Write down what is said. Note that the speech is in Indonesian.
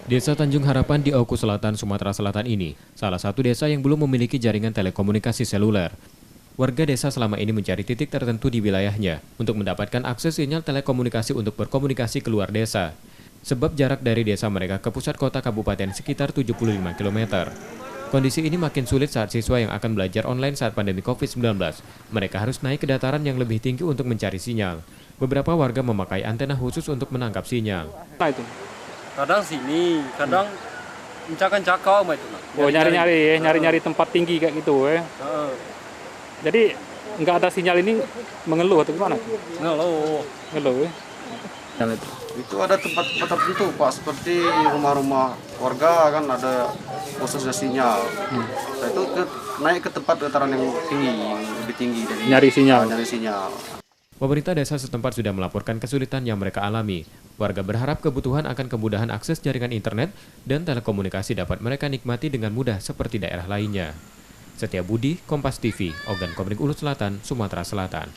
Desa Tanjung Harapan di Oku Selatan, Sumatera Selatan ini salah satu desa yang belum memiliki jaringan telekomunikasi seluler. Warga desa selama ini mencari titik tertentu di wilayahnya untuk mendapatkan akses sinyal telekomunikasi untuk berkomunikasi keluar desa. Sebab jarak dari desa mereka ke pusat kota kabupaten sekitar 75 km. Kondisi ini makin sulit saat siswa yang akan belajar online saat pandemi COVID-19. Mereka harus naik ke dataran yang lebih tinggi untuk mencari sinyal. Beberapa warga memakai antena khusus untuk menangkap sinyal. Nah itu. Kadang sini, kadang mencakau mah itu. Oh nyari-nyari tempat tinggi kayak gitu ya. Jadi nggak ada sinyal ini mengeluh atau gimana? Ngeluh ya. Itu ada tempat-tempat tertentu Pak, seperti rumah-rumah warga kan ada khususnya sinyal. Nah, itu naik ke tempat dataran yang tinggi, yang lebih tinggi dari Nyari sinyal. Pemerintah desa setempat sudah melaporkan kesulitan yang mereka alami. Warga berharap kebutuhan akan kemudahan akses jaringan internet dan telekomunikasi dapat mereka nikmati dengan mudah seperti daerah lainnya. Setia Budi, Kompas TV, Ogan Komering Ulu Selatan, Sumatera Selatan.